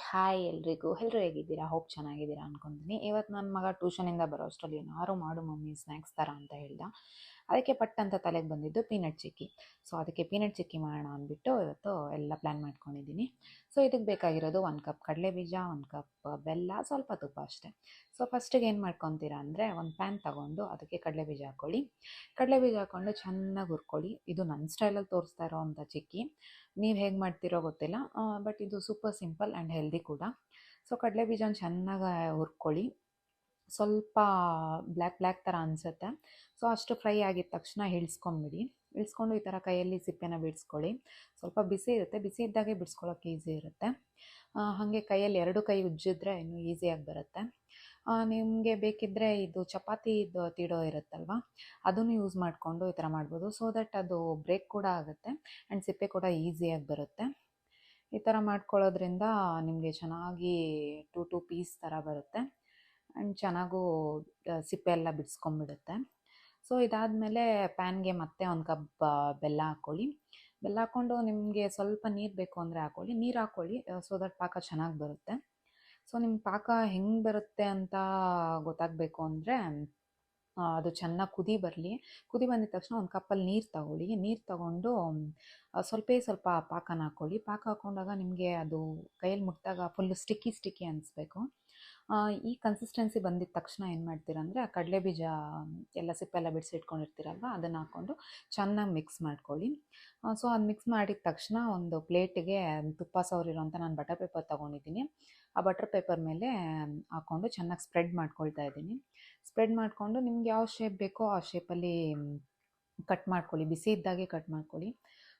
Hi ಎಲ್ಲರೂ ಹೇಗಿದ್ದೀರಾ? Hope ಚೆನ್ನಾಗಿದ್ದೀರಾ ಅನ್ಕೊಂತೀನಿ. ಇವತ್ತು ನನ್ನ ಮಗ ಟ್ಯೂಷನಿಂದ ಬರೋ ಅಷ್ಟರಲ್ಲಿ ಏನಾದ್ರು ಮಾಡು ಮಮ್ಮಿ ಸ್ನ್ಯಾಕ್ಸ್ ಥರ ಅಂತ ಹೇಳ್ದ. ಅದಕ್ಕೆ ಪಟ್ ಅಂತ ತಲೆಗೆ ಬಂದಿದ್ದು ಪೀನಟ್ ಚಿಕ್ಕಿ. ಸೊ ಅದಕ್ಕೆ ಪೀನಟ್ ಚಿಕ್ಕಿ ಮಾಡೋಣ ಅಂದ್ಬಿಟ್ಟು ಇವತ್ತು ಎಲ್ಲ ಪ್ಲ್ಯಾನ್ ಮಾಡ್ಕೊಂಡಿದ್ದೀನಿ. ಸೊ ಇದಕ್ಕೆ ಬೇಕಾಗಿರೋದು 1 ಕಪ್ ಕಡಲೆಬೀಜ, 1 ಕಪ್ ಬೆಲ್ಲ, ಸ್ವಲ್ಪ ತುಪ್ಪ ಅಷ್ಟೇ. ಸೊ ಫಸ್ಟಿಗೆ ಏನು ಮಾಡ್ಕೊತೀರಾ ಅಂದರೆ ಒಂದು ಪ್ಯಾನ್ ತೊಗೊಂಡು ಅದಕ್ಕೆ ಕಡಲೆಬೀಜ ಹಾಕ್ಕೊಳ್ಳಿ. ಕಡಲೆಬೀಜ ಹಾಕ್ಕೊಂಡು ಚೆನ್ನಾಗಿ ಹುರ್ಕೊಳ್ಳಿ. ಇದು ನನ್ನ ಸ್ಟೈಲಲ್ಲಿ ತೋರಿಸ್ತಾ ಇರೋವಂಥ ಚಿಕ್ಕಿ. ನೀವು ಹೇಗೆ ಮಾಡ್ತೀರೋ ಗೊತ್ತಿಲ್ಲ, ಬಟ್ ಇದು ಸೂಪರ್ ಸಿಂಪಲ್ ಆ್ಯಂಡ್ ಹೆಲ್ದಿ ಕೂಡ. ಸೊ ಕಡಲೆಬೀಜನ ಚೆನ್ನಾಗಿ ಹುರ್ಕೊಳ್ಳಿ. ಸ್ವಲ್ಪ ಬ್ಲ್ಯಾಕ್ ಥರ ಅನಿಸುತ್ತೆ. ಸೊ ಅಷ್ಟು ಫ್ರೈ ಆಗಿದ ತಕ್ಷಣ ಇಳಿಸ್ಕೊಂಬಿಡಿ. ಇಳಿಸ್ಕೊಂಡು ಈ ಥರ ಕೈಯಲ್ಲಿ ಸಿಪ್ಪೆನ ಬಿಡಿಸ್ಕೊಳ್ಳಿ. ಸ್ವಲ್ಪ ಬಿಸಿ ಇರುತ್ತೆ, ಬಿಸಿ ಇದ್ದಾಗೆ ಬಿಡಿಸ್ಕೊಳ್ಳೋಕೆ ಈಸಿ ಇರುತ್ತೆ. ಹಾಗೆ ಕೈಯಲ್ಲಿ 2 ಕೈ ಉಜ್ಜಿದ್ರೆ ಇನ್ನೂ ಈಸಿಯಾಗಿ ಬರುತ್ತೆ. ನಿಮಗೆ ಬೇಕಿದ್ದರೆ ಇದು ಚಪಾತಿದು ತೀಡೋ ಇರುತ್ತಲ್ವ, ಅದನ್ನು ಯೂಸ್ ಮಾಡಿಕೊಂಡು ಈ ಥರ ಮಾಡ್ಬೋದು. ಸೊ ದಟ್ ಅದು ಬ್ರೇಕ್ ಕೂಡ ಆಗುತ್ತೆ ಆ್ಯಂಡ್ ಸಿಪ್ಪೆ ಕೂಡ ಈಸಿಯಾಗಿ ಬರುತ್ತೆ. ಈ ಥರ ಮಾಡ್ಕೊಳ್ಳೋದ್ರಿಂದ ನಿಮಗೆ ಚೆನ್ನಾಗಿ 2 ಪೀಸ್ ಥರ ಬರುತ್ತೆ ಆ್ಯಂಡ್ ಚೆನ್ನಾಗೂ ಸಿಪ್ಪೆ ಎಲ್ಲ ಬಿಡಿಸ್ಕೊಂಬಿಡುತ್ತೆ. ಸೊ ಇದಾದಮೇಲೆ ಪ್ಯಾನ್ಗೆ ಮತ್ತೆ 1 ಕಪ್ ಬೆಲ್ಲ ಹಾಕ್ಕೊಳ್ಳಿ. ಬೆಲ್ಲ ಹಾಕ್ಕೊಂಡು ನಿಮಗೆ ಸ್ವಲ್ಪ ನೀರು ಬೇಕು ಅಂದರೆ ಹಾಕ್ಕೊಳ್ಳಿ. ನೀರು ಹಾಕ್ಕೊಳ್ಳಿ ಸೊ ದಟ್ ಪಾಕ ಚೆನ್ನಾಗಿ ಬರುತ್ತೆ. ಸೊ ನಿಮ್ಮ ಪಾಕ ಹೆಂಗೆ ಬರುತ್ತೆ ಅಂತ ಗೊತ್ತಾಗಬೇಕು ಅಂದರೆ ಅದು ಚೆನ್ನಾಗಿ ಕುದಿ ಬರಲಿ. ಕುದಿ ಬಂದಿದ ತಕ್ಷಣ 1 ಕಪ್ಪಲ್ಲಿ ನೀರು ತಗೊಳ್ಳಿ. ನೀರು ತಗೊಂಡು ಸ್ವಲ್ಪ ಪಾಕನ ಹಾಕ್ಕೊಳ್ಳಿ. ಪಾಕ ಹಾಕ್ಕೊಂಡಾಗ ನಿಮಗೆ ಅದು ಕೈಯಲ್ಲಿ ಮುಟ್ಟಿದಾಗ ಫುಲ್ಲು ಸ್ಟಿಕ್ಕಿ ಅನಿಸ್ಬೇಕು. ಈ ಕನ್ಸಿಸ್ಟೆನ್ಸಿ ಬಂದಿದ ತಕ್ಷಣ ಏನು ಮಾಡ್ತೀರ ಅಂದರೆ ಆ ಕಡಲೆಬೀಜ ಎಲ್ಲ ಸಿಪ್ಪೆಲ್ಲ ಬಿಡಿಸಿಟ್ಕೊಂಡಿರ್ತೀರಲ್ವ, ಅದನ್ನು ಹಾಕ್ಕೊಂಡು ಚೆನ್ನಾಗಿ ಮಿಕ್ಸ್ ಮಾಡ್ಕೊಳ್ಳಿ. ಸೊ ಅದು ಮಿಕ್ಸ್ ಮಾಡಿದ ತಕ್ಷಣ ಒಂದು ಪ್ಲೇಟಿಗೆ ತುಪ್ಪ ಸವರಿರೋಂಥ ನಾನು ಬಟರ್ ಪೇಪರ್ ತೊಗೊಂಡಿದ್ದೀನಿ. ಆ ಬಟರ್ ಪೇಪರ್ ಮೇಲೆ ಹಾಕ್ಕೊಂಡು ಚೆನ್ನಾಗಿ ಸ್ಪ್ರೆಡ್ ಮಾಡ್ಕೊಳ್ತಾ ಇದ್ದೀನಿ. ಸ್ಪ್ರೆಡ್ ಮಾಡಿಕೊಂಡು ನಿಮ್ಗೆ ಯಾವ ಶೇಪ್ ಬೇಕೋ ಆ ಶೇಪಲ್ಲಿ ಕಟ್ ಮಾಡ್ಕೊಳ್ಳಿ. ಬಿಸಿ ಇದ್ದಾಗೆ ಕಟ್ ಮಾಡ್ಕೊಳ್ಳಿ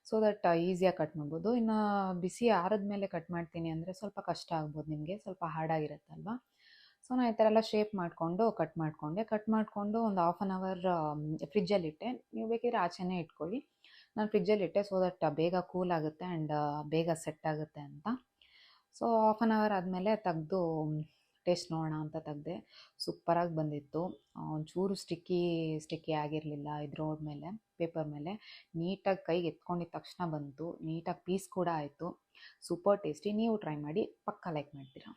ಸೊ ದಟ್ ಈಸಿಯಾಗಿ ಕಟ್ ಮಾಡ್ಬೋದು. ಇನ್ನು ಬಿಸಿ ಆರಿದ ಮೇಲೆ ಕಟ್ ಮಾಡ್ತೀನಿ ಅಂದರೆ ಸ್ವಲ್ಪ ಕಷ್ಟ ಆಗ್ಬೋದು ನಿಮಗೆ, ಸ್ವಲ್ಪ ಹಾರ್ಡಾಗಿರುತ್ತಲ್ವ. ಸೊ ನಾನು ಈ ಥರ ಎಲ್ಲ ಶೇಪ್ ಮಾಡಿಕೊಂಡು ಕಟ್ ಮಾಡಿಕೊಂಡು ಒಂದು 1/2 ಅವರ್ ಫ್ರಿಜ್ಜಲ್ಲಿಟ್ಟೆ. ನೀವು ಬೇಕಿದ್ರೆ ಆಚೆನೇ ಇಟ್ಕೊಳ್ಳಿ. ನಾನು ಫ್ರಿಜ್ಜಲ್ಲಿಟ್ಟೆ ಸೊ ದಟ್ ಬೇಗ ಕೂಲ್ ಆಗುತ್ತೆ ಆ್ಯಂಡ್ ಬೇಗ ಸೆಟ್ ಆಗುತ್ತೆ ಅಂತ. ಸೊ 1/2 ಅವರ್ ಆದಮೇಲೆ ತೆಗೆದು ಟೇಸ್ಟ್ ನೋಡೋಣ ಅಂತ ತೆಗೆದೆ. ಸೂಪರಾಗಿ ಬಂದಿತ್ತು. ಒಂಚೂರು ಸ್ಟಿಕ್ಕಿ ಆಗಿರಲಿಲ್ಲ ಇದ್ರ ಮೇಲೆ, ಪೇಪರ್ ಮೇಲೆ. ನೀಟಾಗಿ ಕೈಗೆ ಎತ್ಕೊಂಡಿದ್ದ ತಕ್ಷಣ ಬಂತು. ನೀಟಾಗಿ ಪೀಸ್ ಕೂಡ ಆಯಿತು. Super tasty. ನೀವು ಟ್ರೈ ಮಾಡಿ, ಪಕ್ಕಾ ಲೈಕ್ ಮಾಡ್ತೀರಾ.